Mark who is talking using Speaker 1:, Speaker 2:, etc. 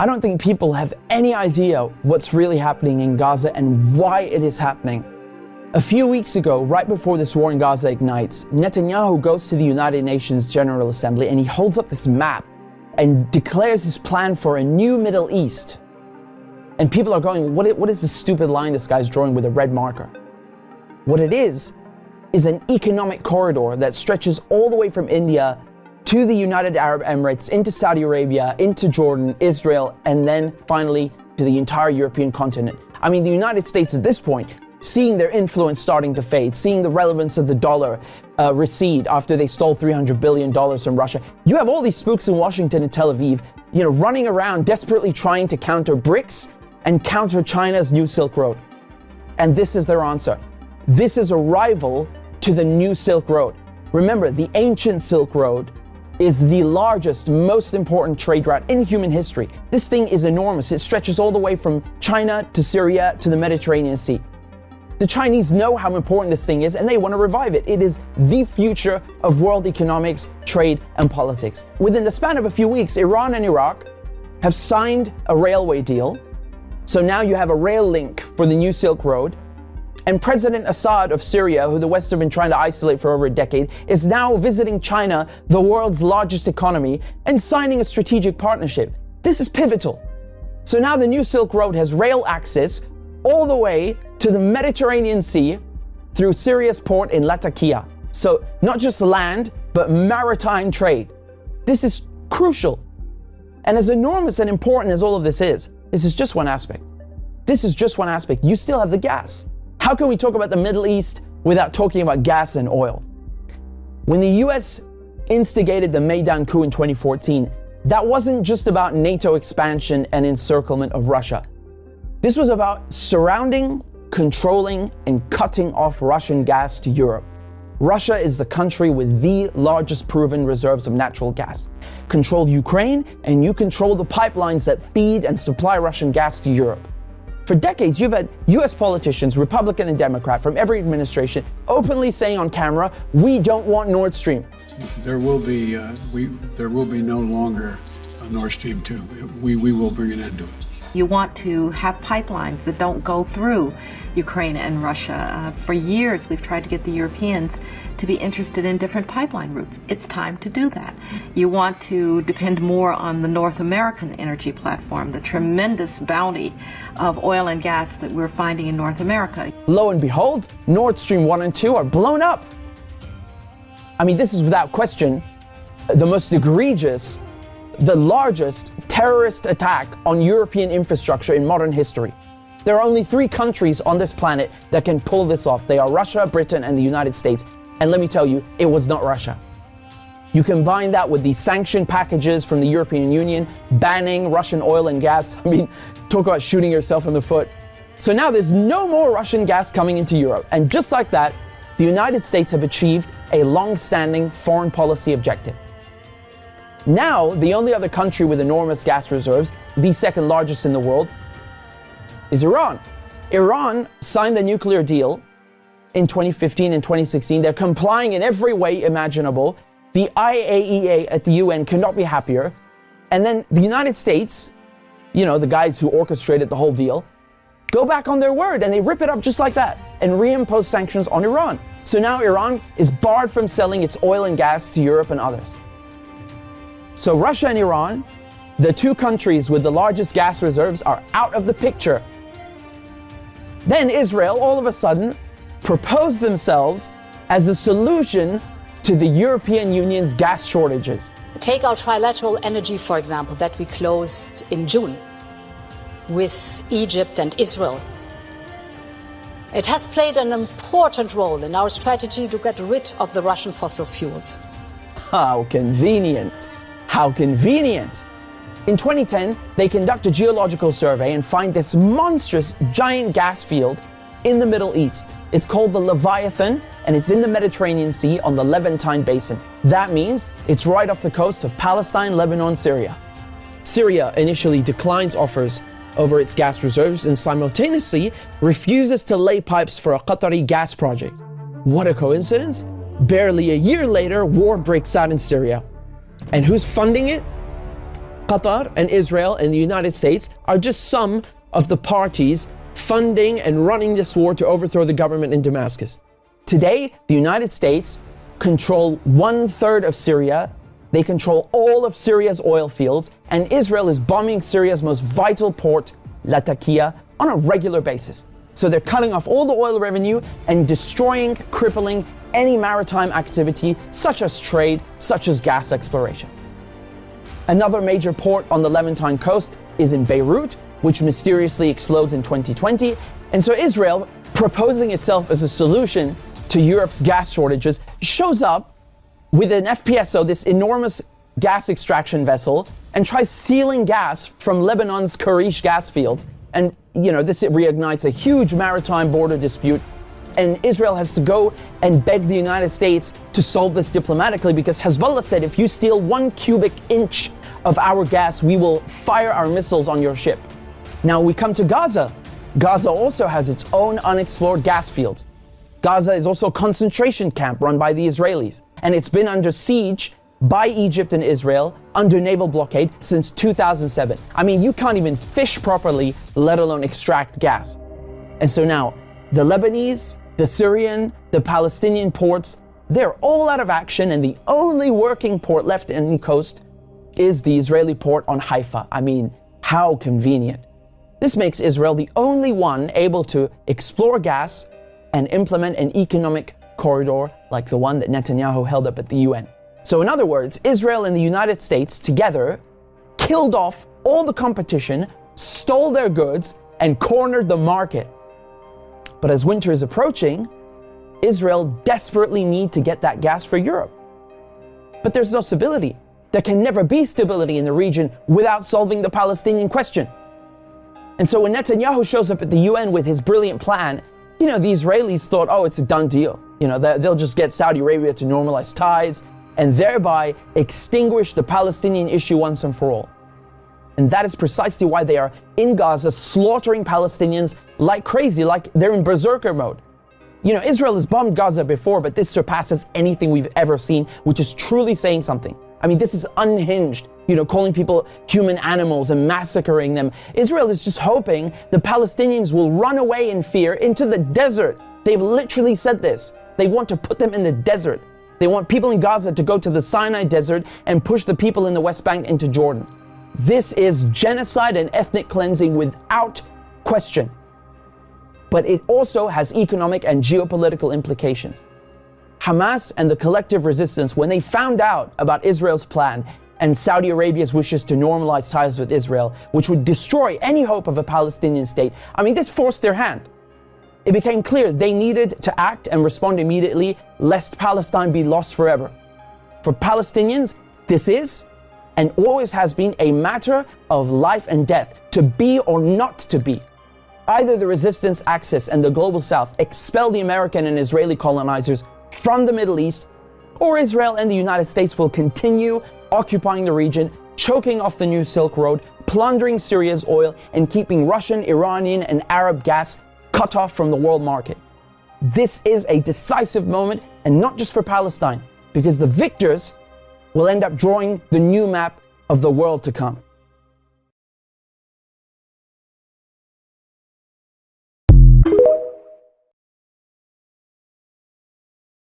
Speaker 1: I don't think people have any idea what's really happening in Gaza and why it is happening. A few weeks ago, right before this war in Gaza ignites, Netanyahu goes to the United Nations General Assembly and he holds up this map and declares his plan for a new Middle East. And people are going, what is this stupid line this guy's drawing with a red marker? What it is an economic corridor that stretches all the way from India to the United Arab Emirates, into Saudi Arabia, into Jordan, Israel, and then finally to the entire European continent. I mean, the United States at this point, seeing their influence starting to fade, seeing the relevance of the dollar recede after they stole $300 billion from Russia. You have all these spooks in Washington and Tel Aviv, running around desperately trying to counter BRICS and counter China's new Silk Road. And this is their answer. This is a rival to the new Silk Road. Remember, the ancient Silk Road is the largest, most important trade route in human history. This thing is enormous. It stretches all the way from China to Syria to the Mediterranean Sea. The Chinese know how important this thing is and they want to revive it. It is the future of world economics, trade, and politics. Within the span of a few weeks, Iran and Iraq have signed a railway deal. So now you have a rail link for the new Silk Road. And President Assad of Syria, who the West have been trying to isolate for over a decade, is now visiting China, the world's largest economy, and signing a strategic partnership. This is pivotal. So now the new Silk Road has rail access all the way to the Mediterranean Sea through Syria's port in Latakia. So not just land, but maritime trade. This is crucial. And as enormous and important as all of this is just one aspect. This is just one aspect. You still have the gas. How can we talk about the Middle East without talking about gas and oil? When the US instigated the Maidan coup in 2014, that wasn't just about NATO expansion and encirclement of Russia. This was about surrounding, controlling, and cutting off Russian gas to Europe. Russia is the country with the largest proven reserves of natural gas. Control Ukraine, and you control the pipelines that feed and supply Russian gas to Europe. For decades, you've had US politicians, Republican and Democrat, from every administration, openly saying on camera, we don't want Nord Stream.
Speaker 2: There will be no longer a Nord Stream 2. We will bring an end to it.
Speaker 3: You want to have pipelines that don't go through Ukraine and Russia. For years, we've tried to get the Europeans to be interested in different pipeline routes. It's time to do that. You want to depend more on the North American energy platform, the tremendous bounty of oil and gas that we're finding in North America.
Speaker 1: Lo and behold, Nord Stream 1 and 2 are blown up. I mean, this is without question the most egregious, the largest terrorist attack on European infrastructure in modern history. There are only 3 countries on this planet that can pull this off. They are Russia, Britain, and the United States. And let me tell you, it was not Russia. You combine that with the sanction packages from the European Union, banning Russian oil and gas. I mean, talk about shooting yourself in the foot. So now there's no more Russian gas coming into Europe. And just like that, the United States have achieved a long-standing foreign policy objective. Now, the only other country with enormous gas reserves, the second largest in the world, is Iran. Iran signed the nuclear deal in 2015 and 2016. They're complying in every way imaginable. The IAEA at the UN cannot be happier. And then the United States, the guys who orchestrated the whole deal, go back on their word and they rip it up just like that and reimpose sanctions on Iran. So now Iran is barred from selling its oil and gas to Europe and others. So Russia and Iran, the 2 countries with the largest gas reserves, are out of the picture. Then Israel, all of a sudden, proposed themselves as a solution to the European Union's gas shortages.
Speaker 4: Take our trilateral energy, for example, that we closed in June with Egypt and Israel. It has played an important role in our strategy to get rid of the Russian fossil fuels.
Speaker 1: How convenient. How convenient. In 2010, they conduct a geological survey and find this monstrous giant gas field in the Middle East. It's called the Leviathan, and it's in the Mediterranean Sea on the Levantine Basin. That means it's right off the coast of Palestine, Lebanon, Syria. Syria initially declines offers over its gas reserves and simultaneously refuses to lay pipes for a Qatari gas project. What a coincidence! Barely a year later, war breaks out in Syria. And who's funding it? Qatar and Israel and the United States are just some of the parties funding and running this war to overthrow the government in Damascus. Today, the United States control 1/3 of Syria. They control all of Syria's oil fields, and Israel is bombing Syria's most vital port, Latakia, on a regular basis. So they're cutting off all the oil revenue and destroying, crippling any maritime activity, such as trade, such as gas exploration. Another major port on the Levantine coast is in Beirut, which mysteriously explodes in 2020. And so Israel, proposing itself as a solution to Europe's gas shortages, shows up with an FPSO, this enormous gas extraction vessel, and tries stealing gas from Lebanon's Karish gas field. And, this reignites a huge maritime border dispute. And Israel has to go and beg the United States to solve this diplomatically, because Hezbollah said, if you steal 1 cubic inch of our gas, we will fire our missiles on your ship. Now we come to Gaza. Gaza also has its own unexplored gas field. Gaza is also a concentration camp run by the Israelis, and it's been under siege by Egypt and Israel under naval blockade since 2007. I mean, you can't even fish properly, let alone extract gas. And so now, the Lebanese, the Syrian, the Palestinian ports, they're all out of action, and the only working port left in the coast is the Israeli port on Haifa. I mean, how convenient. This makes Israel the only one able to explore gas and implement an economic corridor like the one that Netanyahu held up at the UN. So in other words, Israel and the United States together killed off all the competition, stole their goods, and cornered the market. But as winter is approaching, Israel desperately needs to get that gas for Europe. But there's no stability. There can never be stability in the region without solving the Palestinian question. And so when Netanyahu shows up at the UN with his brilliant plan, the Israelis thought, oh, it's a done deal. They'll just get Saudi Arabia to normalize ties and thereby extinguish the Palestinian issue once and for all. And that is precisely why they are in Gaza slaughtering Palestinians like crazy, like they're in berserker mode. Israel has bombed Gaza before, but this surpasses anything we've ever seen, which is truly saying something. I mean, this is unhinged, calling people human animals and massacring them. Israel is just hoping the Palestinians will run away in fear into the desert. They've literally said this. They want to put them in the desert. They want people in Gaza to go to the Sinai desert and push the people in the West Bank into Jordan. This is genocide and ethnic cleansing without question. But it also has economic and geopolitical implications. Hamas and the collective resistance, when they found out about Israel's plan and Saudi Arabia's wishes to normalize ties with Israel, which would destroy any hope of a Palestinian state, this forced their hand. It became clear they needed to act and respond immediately, lest Palestine be lost forever. For Palestinians, this is and always has been a matter of life and death, to be or not to be. Either the resistance axis and the global south expel the American and Israeli colonizers from the Middle East, or Israel and the United States will continue occupying the region, choking off the new Silk Road, plundering Syria's oil, and keeping Russian, Iranian, and Arab gas cut off from the world market. This is a decisive moment, and not just for Palestine, because the victors will end up drawing the new map of the world to come.